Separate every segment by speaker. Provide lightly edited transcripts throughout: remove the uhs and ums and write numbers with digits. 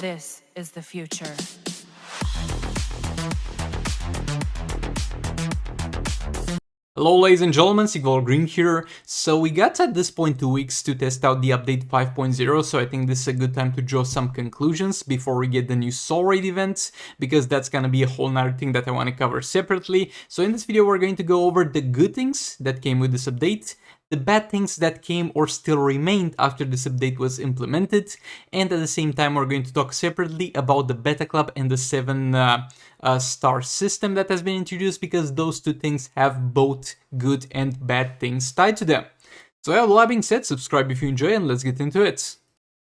Speaker 1: This is the future.
Speaker 2: Hello ladies and gentlemen, Sigval Green here. So we got at this point 2 weeks to test out the update 5.0, so I think this is a good time to draw some conclusions before we get the new Soul Raid event, because that's gonna be a whole nother thing that I want to cover separately. So in this video we're going to go over the good things that came with this update, the bad things that came or still remained after this update was implemented, and at the same time we're going to talk separately about the Beta Club and the 7-star system that has been introduced, because those two things have both good and bad things tied to them. So yeah, with that being said, subscribe if you enjoy and let's get into it.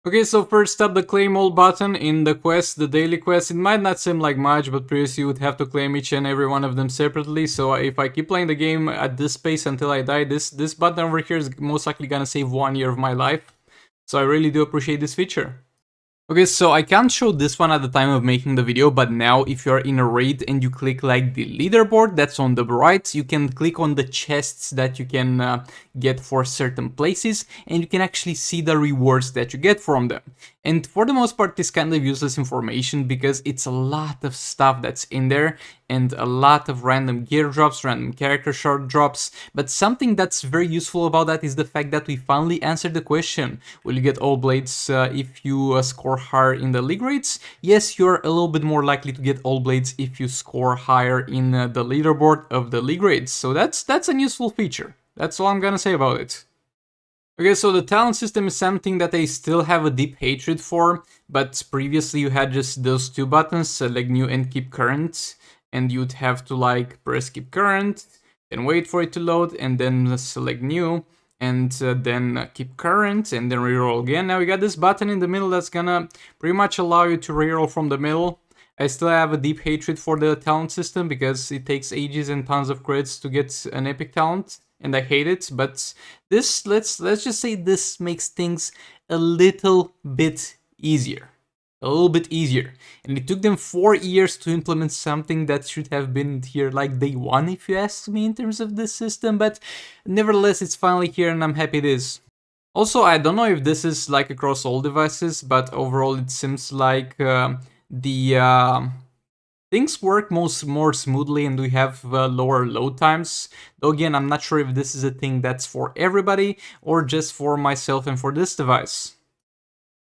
Speaker 2: Okay, so first up, the claim all button in the quest, the daily quest. It might not seem like much, but previously you would have to claim each and every one of them separately. So if I keep playing the game at this pace until I die, this button over here is most likely gonna save 1 year of my life. So I really do appreciate this feature. Okay, so I can't show this one at the time of making the video, but now if you're in a raid and you click like the leaderboard that's on the right, you can click on the chests that you can get for certain places, and you can actually see the rewards that you get from them. And for the most part, this kind of useless information because it's a lot of stuff that's in there and a lot of random gear drops, random character shard drops. But something that's very useful about that is the fact that we finally answered the question: will you get all blades if you score higher in the league rates? Yes, you're a little bit more likely to get all blades if you score higher in the leaderboard of the league rates. So that's a useful feature. That's all I'm gonna say about it. Okay, so the talent system is something that I still have a deep hatred for, but previously you had just those two buttons, select new and keep current, and you'd have to like press keep current, then wait for it to load, and then select new, and then keep current, and then reroll again. Now we got this button in the middle that's gonna pretty much allow you to reroll from the middle. I still have a deep hatred for the talent system because it takes ages and tons of credits to get an epic talent, and I hate it, but this, let's just say this makes things a little bit easier. A little bit easier. And it took them 4 years to implement something that should have been here like day one, if you ask me, in terms of this system, but nevertheless, it's finally here and I'm happy it is. Also, I don't know if this is like across all devices, but overall it seems like things work more smoothly and we have lower load times. Though again, I'm not sure if this is a thing that's for everybody or just for myself and for this device.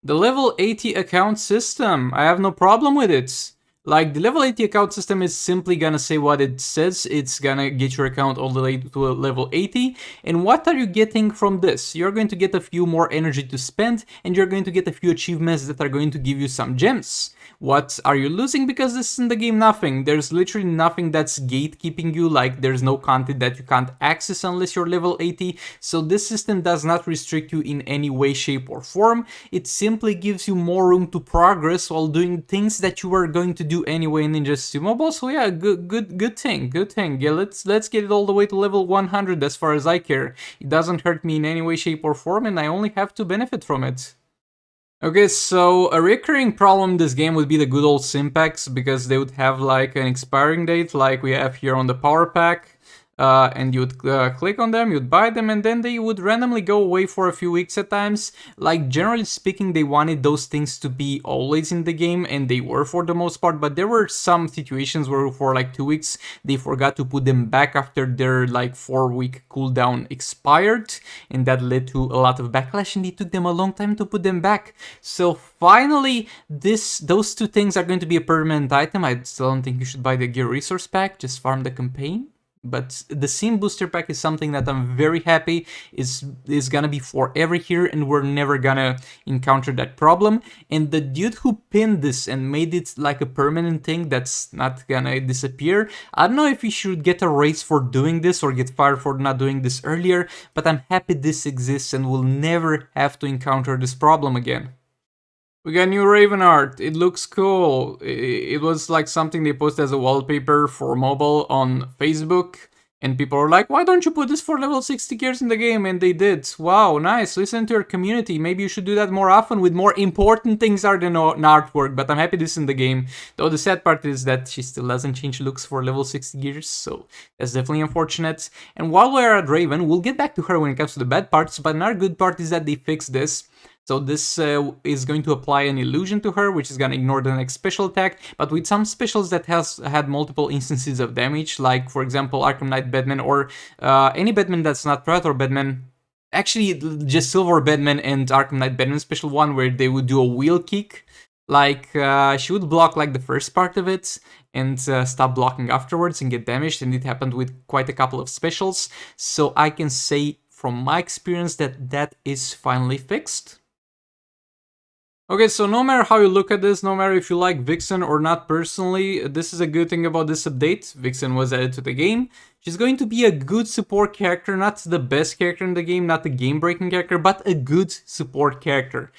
Speaker 2: The level 80 account system, I have no problem with it. Like, the level 80 account system is simply gonna say what it says. It's gonna get your account all the way to a level 80. And what are you getting from this? You're going to get a few more energy to spend, and you're going to get a few achievements that are going to give you some gems. What are you losing because this is in the game? Nothing. There's literally nothing that's gatekeeping you, like there's no content that you can't access unless you're level 80. So this system does not restrict you in any way, shape or form. It simply gives you more room to progress while doing things that you are going to do anyway in Ninja Steam Mobile. So yeah, good thing. Yeah, let's get it all the way to level 100 as far as I care. It doesn't hurt me in any way, shape or form, and I only have to benefit from it. Okay, so a recurring problem in this game would be the good old Simpacks, because they would have like an expiring date like we have here on the power pack. And you'd click on them, you'd buy them, and then they would randomly go away for a few weeks at times. Like, generally speaking, they wanted those things to be always in the game, and they were for the most part, but there were some situations where for like 2 weeks, they forgot to put them back after their like 4-week cooldown expired, and that led to a lot of backlash, and it took them a long time to put them back. So finally, those two things are going to be a permanent item. I still don't think you should buy the gear resource pack, just farm the campaign. But the Sim Booster Pack is something that I'm very happy is gonna be forever here, and we're never gonna encounter that problem. And the dude who pinned this and made it like a permanent thing that's not gonna disappear, I don't know if he should get a raise for doing this or get fired for not doing this earlier, but I'm happy this exists and we'll never have to encounter this problem again. We got new Raven art. It looks cool. It was like something they posted as a wallpaper for mobile on Facebook. And people are like, why don't you put this for level 60 gears in the game? And they did. Wow, nice. Listen to your community. Maybe you should do that more often with more important things other than artwork. But I'm happy this is in the game. Though the sad part is that she still doesn't change looks for level 60 gears. So that's definitely unfortunate. And while we're at Raven, we'll get back to her when it comes to the bad parts. But another good part is that they fixed this. So this is going to apply an illusion to her, which is going to ignore the next special attack, but with some specials that has had multiple instances of damage, like for example Arkham Knight Batman, or any Batman that's not Predator Batman. Actually, just Silver Batman and Arkham Knight Batman special one, where they would do a wheel kick. Like, she would block like the first part of it and stop blocking afterwards and get damaged, and it happened with quite a couple of specials. So I can say from my experience that that is finally fixed. Okay, so no matter how you look at this, no matter if you like Vixen or not personally, this is a good thing about this update. Vixen was added to the game. She's going to be a good support character, not the best character in the game, not the game-breaking character, but a good support character.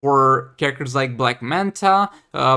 Speaker 2: For characters like Black Manta,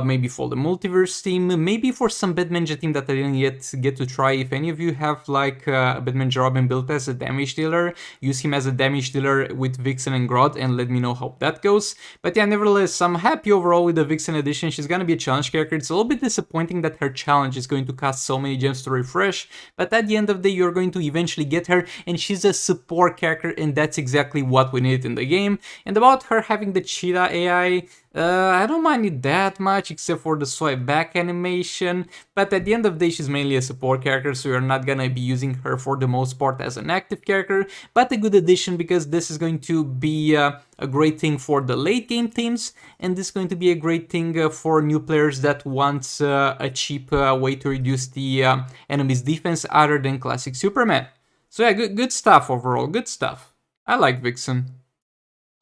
Speaker 2: maybe for the Multiverse team, maybe for some Batmanja team that I didn't yet get to try. If any of you have like a Batmanja Robin built as a damage dealer, use him as a damage dealer with Vixen and Grodd and let me know how that goes. But yeah, nevertheless, I'm happy overall with the Vixen edition. She's gonna be a challenge character. It's a little bit disappointing that her challenge is going to cost so many gems to refresh, but at the end of the day, you're going to eventually get her, and she's a support character, and that's exactly what we need in the game. And about her having the cheetah AI, I don't mind it that much, except for the swipe back animation, but at the end of the day she's mainly a support character, so you're not gonna be using her for the most part as an active character, but a good addition because this is going to be a great thing for the late game teams, and this is going to be a great thing for new players that want a cheap way to reduce the enemy's defense other than classic Superman. So yeah, good stuff overall, good stuff. I like Vixen.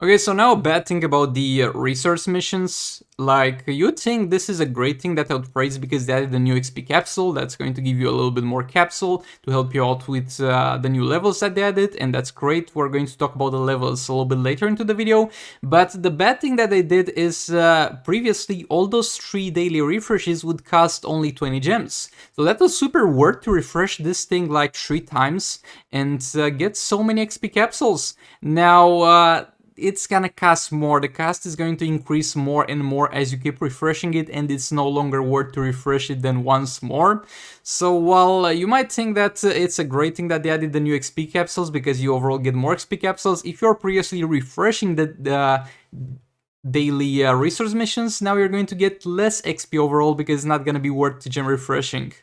Speaker 2: Okay, so now a bad thing about the resource missions. Like, you'd think this is a great thing that I would praise because they added a new XP capsule that's going to give you a little bit more capsule to help you out with the new levels that they added, and that's great. We're going to talk about the levels a little bit later into the video, but the bad thing that they did is previously all those 3 daily refreshes would cost only 20 gems. So that was super worth to refresh this thing like 3 times and get so many XP capsules. Now, it's gonna cost more. The cost is going to increase more and more as you keep refreshing it, and it's no longer worth to refresh it than once more. So while you might think that it's a great thing that they added the new XP capsules because you overall get more XP capsules, if you're previously refreshing the daily resource missions, now you're going to get less XP overall because it's not gonna be worth to gem refreshing.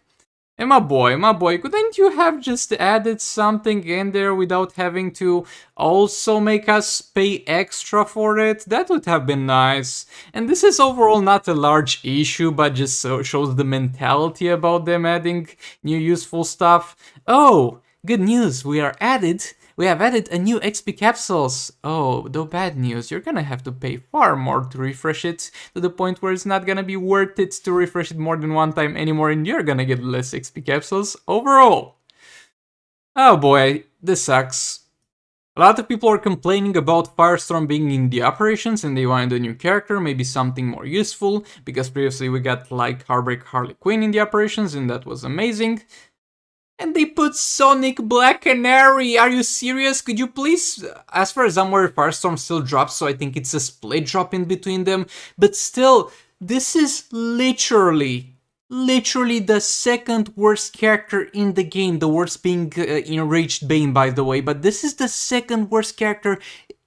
Speaker 2: And my boy, couldn't you have just added something in there without having to also make us pay extra for it? That would have been nice. And this is overall not a large issue, but just shows the mentality about them adding new useful stuff. Oh, good news, we have added a new XP capsules. Oh, the bad news, you're gonna have to pay far more to refresh it, to the point where it's not gonna be worth it to refresh it more than one time anymore, and you're gonna get less XP capsules overall. Oh boy, this sucks. A lot of people are complaining about Firestorm being in the operations and they wanted a new character, maybe something more useful, because previously we got like Heartbreak Harley Quinn in the operations and that was amazing. And they put Sonic Black Canary. Are you serious? Could you please? As far as I'm aware, Firestorm still drops, so I think it's a split drop in between them. But still, this is literally the second worst character in the game. The worst being Enraged Bane, by the way. But this is the second worst character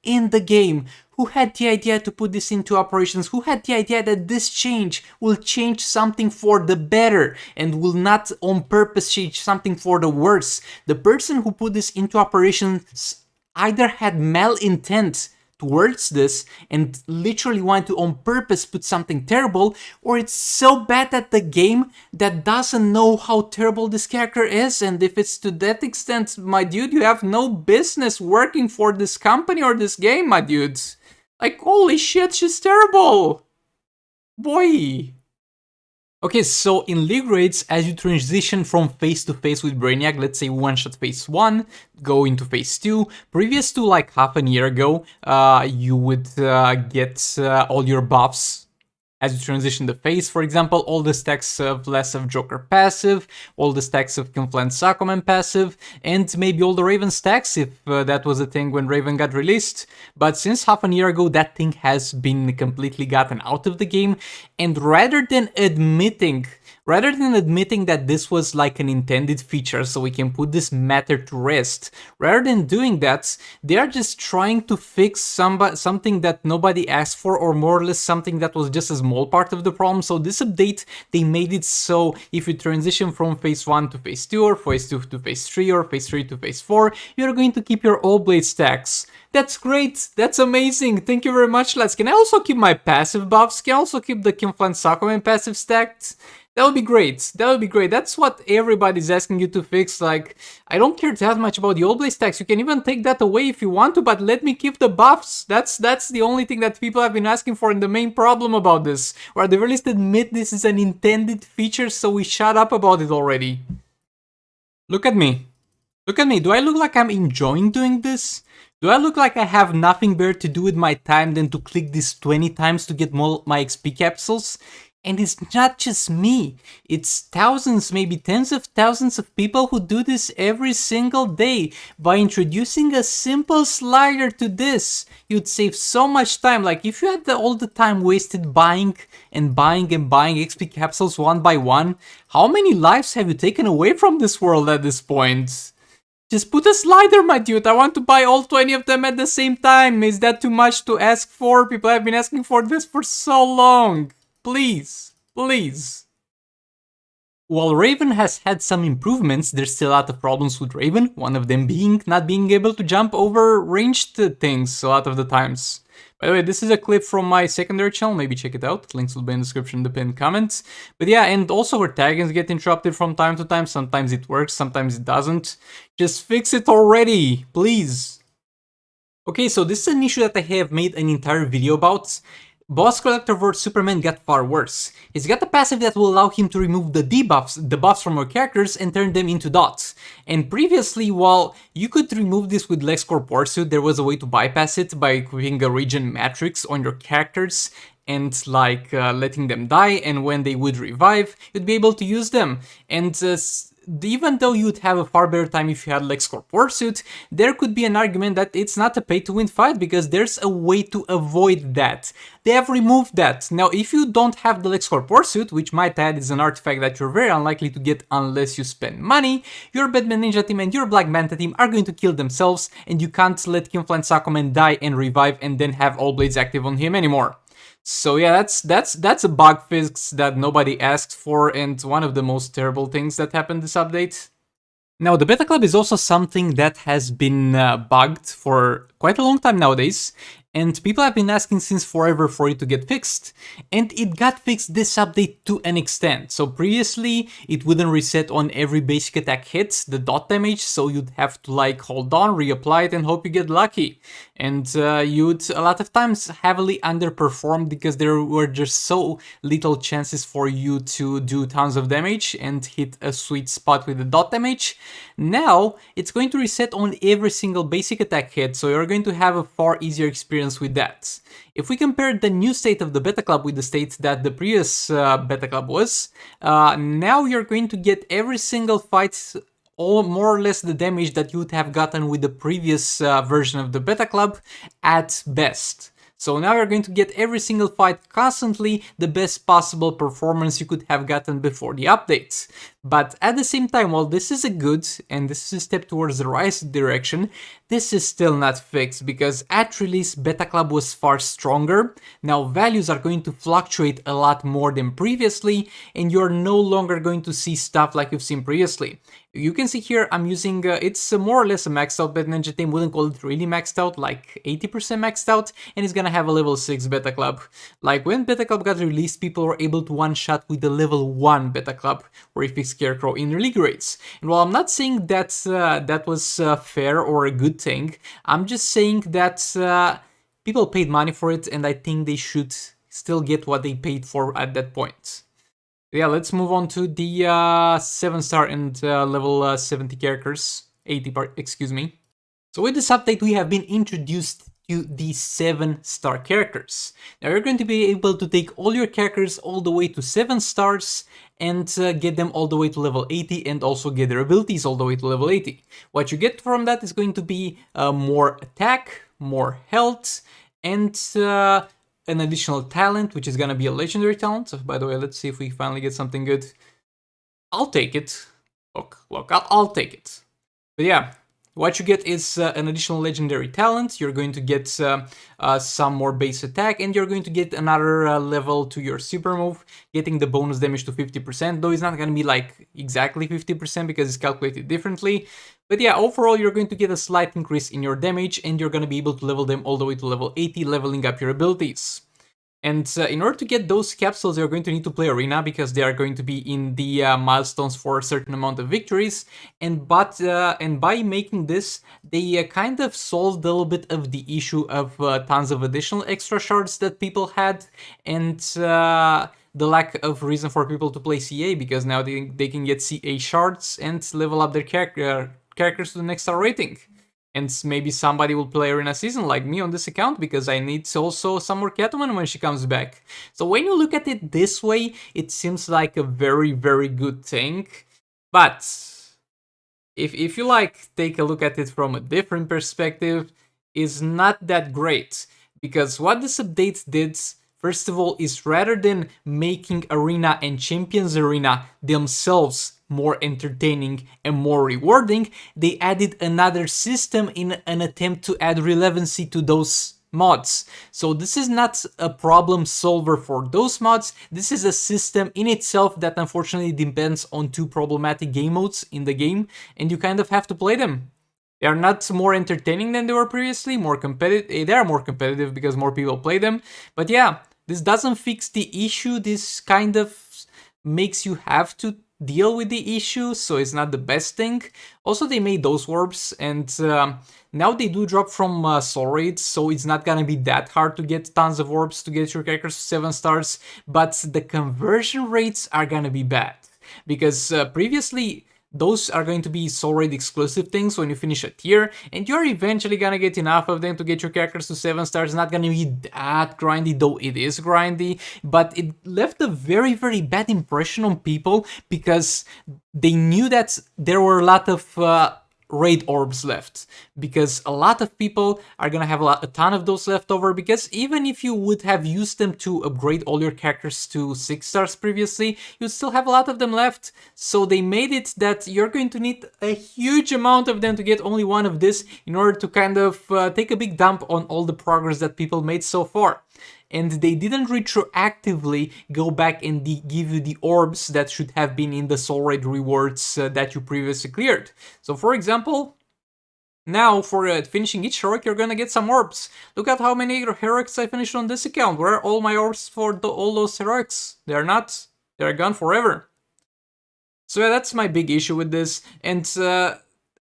Speaker 2: in the game. Who had the idea to put this into operations? Who had the idea that this change will change something for the better and will not on purpose change something for the worse? The person who put this into operations either had malintent towards this and literally wanted to on purpose put something terrible, or it's so bad at the game that doesn't know how terrible this character is, and if it's to that extent, my dude, you have no business working for this company or this game, my dudes. Like, holy shit, she's terrible! Boy! Okay, so in League Raids, as you transition from phase to phase with Brainiac, let's say one-shot phase 1, go into phase 2, previous to like half a year ago, you would get all your buffs as you transition the phase. For example, all the stacks of Less of Joker passive, all the stacks of Conflant Aquaman passive, and maybe all the Raven stacks if that was a thing when Raven got released. But since half a year ago, that thing has been completely gotten out of the game, and rather than admitting Rather than admitting that this was like an intended feature so we can put this matter to rest, rather than doing that, they are just trying to fix something that nobody asked for, or more or less something that was just a small part of the problem. So this update, they made it so if you transition from phase 1 to phase 2, or phase 2 to phase 3, or phase 3 to phase 4, you're going to keep your all blade stacks. That's great, that's amazing, thank you very much, lads. Can I also keep my passive buffs? Can I also keep the Kinflan Sakumen passive stacked? That would be great. That would be great. That's what everybody's asking you to fix. Like, I don't care that much about the old blade stacks. You can even take that away if you want to, but let me keep the buffs. That's the only thing that people have been asking for, and the main problem about this. Or at the very least admit this is an intended feature, so we shut up about it already. Look at me. Look at me. Do I look like I'm enjoying doing this? Do I look like I have nothing better to do with my time than to click this 20 times to get more my XP capsules? And it's not just me, it's thousands, maybe tens of thousands of people who do this every single day. By introducing a simple slider to this, you'd save so much time. Like, if you had all the time wasted buying and buying and buying XP capsules one by one, how many lives have you taken away from this world at this point? Just put a slider, my dude. I want to buy all 20 of them at the same time. Is that too much to ask for? People have been asking for this for so long. Please, please. While Raven has had some improvements, there's still a lot of problems with Raven, one of them being not being able to jump over ranged things a lot of the times. By the way, this is a clip from my secondary channel, maybe check it out, links will be in the description, the pinned comments. But yeah, and also her taggings get interrupted from time to time, sometimes it works, sometimes it doesn't. Just fix it already, please. Okay, so this is an issue that I have made an entire video about. Boss Collector vs Superman got far worse. He's got a passive that will allow him to remove the debuffs, the buffs from your characters and turn them into dots. And previously, while you could remove this with LexCorp Pursuit, there was a way to bypass it by equipping a regen matrix on your characters and like letting them die, and when they would revive, you'd be able to use them. And even though you'd have a far better time if you had LexCorp Pursuit, there could be an argument that it's not a pay-to-win fight because there's a way to avoid that. They have removed that. Now, if you don't have the LexCorp Pursuit, which might add is an artifact that you're very unlikely to get unless you spend money, your Batman Ninja team and your Black Manta team are going to kill themselves, and you can't let Kinflan Sakumen die and revive and then have all blades active on him anymore. So yeah, that's a bug fix that nobody asked for, and one of the most terrible things that happened this update. Now, the Beta Club is also something that has been bugged for quite a long time nowadays, and people have been asking since forever for it to get fixed. And it got fixed this update to an extent. So previously, it wouldn't reset on every basic attack hit, the dot damage, so you'd have to like hold on, reapply it, and hope you get lucky. And you'd a lot of times heavily underperform because there were just so little chances for you to do tons of damage and hit a sweet spot with the dot damage. Now, it's going to reset on every single basic attack hit, so you're going to have a far easier experience with that. If we compare the new state of the Beta Club with the state that the previous Beta Club was, now you're going to get every single fight all more or less the damage that you would have gotten with the previous version of the Beta Club at best. So now you're going to get every single fight constantly the best possible performance you could have gotten before the updates. But at the same time, while this is a good and this is a step towards the right direction, this is still not fixed because at release Beta Club was far stronger. Now values are going to fluctuate a lot more than previously, and you're no longer going to see stuff like you've seen previously. You can see here I'm using, it's more or less a maxed out Beta Ninja team, wouldn't call it really maxed out, like 80% maxed out, and it's gonna have a level 6 Beta Club. Like when Beta Club got released, people were able to one-shot with the level 1 Beta Club, where if it's Scarecrow in league rates. And while I'm not saying that that was fair or a good thing, I'm just saying that people paid money for it, and I think they should still get what they paid for at that point. Yeah, let's move on to the 7-star and level 70 characters, 80 part, excuse me. So with this update, we have been introduced to the 7-star characters. Now you're going to be able to take all your characters all the way to 7 stars and get them all the way to level 80 and also get their abilities all the way to level 80. What you get from that is going to be more attack, more health, and an additional talent, which is gonna be a legendary talent. So, by the way, let's see if we finally get something good. I'll take it. Look, I'll take it. But yeah, what you get is an additional legendary talent, you're going to get some more base attack, and you're going to get another level to your super move, getting the bonus damage to 50%, though it's not going to be like exactly 50% because it's calculated differently. But yeah, overall you're going to get a slight increase in your damage, and you're going to be able to level them all the way to level 80, leveling up your abilities. And in order to get those capsules, you're going to need to play Arena, because they are going to be in the milestones for a certain amount of victories. And by making this, they kind of solved a little bit of the issue of tons of additional extra shards that people had, and the lack of reason for people to play CA, because now they can get CA shards and level up their characters to the next star rating. And maybe somebody will play Arena Season like me on this account, because I need also some more Catwoman when she comes back. So when you look at it this way, it seems like a very, very good thing. But if you like take a look at it from a different perspective, it's not that great. Because what this update did, first of all, is rather than making Arena and Champions Arena themselves more entertaining and more rewarding, they added another system in an attempt to add relevancy to those mods. So this is not a problem solver for those mods, this is a system in itself that unfortunately depends on two problematic game modes in the game, and you kind of have to play them. They are not more entertaining than they were previously, more competitive. They are more competitive because more people play them. But yeah, this doesn't fix the issue, this kind of makes you have to deal with the issue, so it's not the best thing. Also, they made those orbs, and now they do drop from soul raids, so it's not gonna be that hard to get tons of orbs to get your characters to 7 stars, but the conversion rates are gonna be bad, because previously those are going to be soul raid exclusive things when you finish a tier, and you're eventually gonna get enough of them to get your characters to 7 stars. It's not gonna be that grindy, though it is grindy, but it left a very, very bad impression on people, because they knew that there were a lot of raid orbs left, because a lot of people are gonna have a ton of those left over, because even if you would have used them to upgrade all your characters to 6 stars previously, you'd still have a lot of them left. So they made it that you're going to need a huge amount of them to get only one of this, in order to kind of take a big dump on all the progress that people made so far. And they didn't retroactively go back and give you the orbs that should have been in the soul raid rewards that you previously cleared. So for example, now for finishing each heroic, you're gonna get some orbs. Look at how many heroics I finished on this account. Where are all my orbs for all those heroics? They're not. They're gone forever. So yeah, that's my big issue with this. And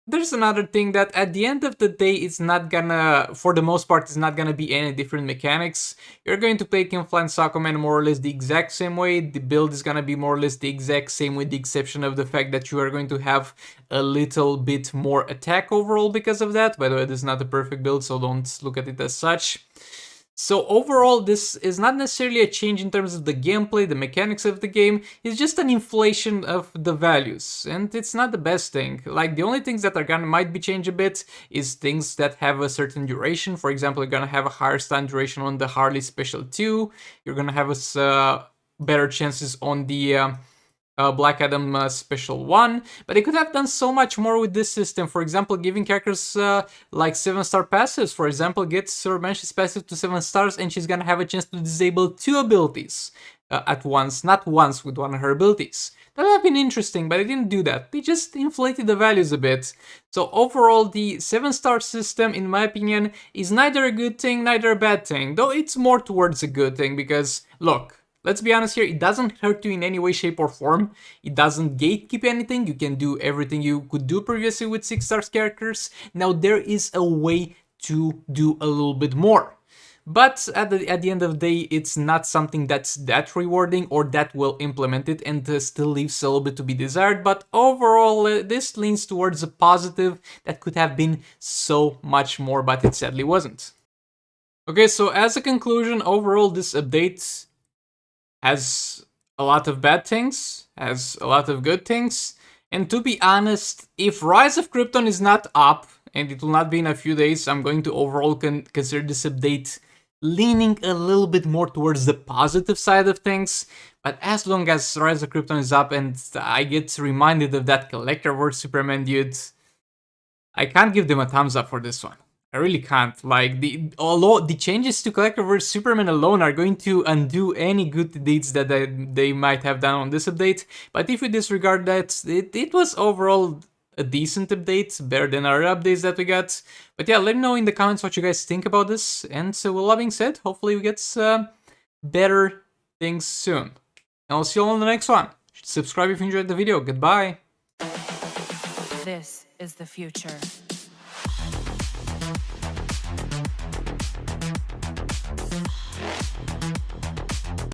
Speaker 2: there's another thing, that at the end of the day, it's not gonna, for the most part, it's not gonna be any different mechanics. You're going to play Kinfly and Sakoman more or less the exact same way. The build is gonna be more or less the exact same, with the exception of the fact that you are going to have a little bit more attack overall because of that. By the way, this is not a perfect build, so don't look at it as such. So overall, this is not necessarily a change in terms of the gameplay, the mechanics of the game. It's just an inflation of the values, and it's not the best thing. Like, the only things that are might be changed a bit is things that have a certain duration. For example, you're gonna have a higher stun duration on the Harley Special 2. You're gonna have better chances on the Black Adam Special 1, but they could have done so much more with this system. For example, giving characters like 7-star passives. For example, get Sir Banshee's passive to 7 stars, and she's gonna have a chance to disable 2 abilities at once, not once with one of her abilities. That would have been interesting, but they didn't do that. They just inflated the values a bit. So overall, the 7-star system, in my opinion, is neither a good thing, neither a bad thing, though it's more towards a good thing, because, look, let's be honest here, it doesn't hurt you in any way, shape, or form. It doesn't gatekeep anything. You can do everything you could do previously with 6-star characters. Now, there is a way to do a little bit more. But at the end of the day, it's not something that's that rewarding or that well implemented, and still leaves a little bit to be desired. But overall, this leans towards a positive that could have been so much more, but it sadly wasn't. Okay, so as a conclusion, overall, this update has a lot of bad things, has a lot of good things, and to be honest, if Rise of Krypton is not up, and it will not be in a few days, I'm going to overall consider this update leaning a little bit more towards the positive side of things. But as long as Rise of Krypton is up and I get reminded of that Collector vs Superman dude, I can't give them a thumbs up for this one. I really can't. Like, although the changes to Collector vs Superman alone are going to undo any good deeds that they might have done on this update, but if we disregard that, it was overall a decent update, better than our updates that we got. But yeah, let me know in the comments what you guys think about this, and so with that being said, hopefully we get better things soon. And I'll see you all in the next one. Subscribe if you enjoyed the video. Goodbye.
Speaker 1: This is the future.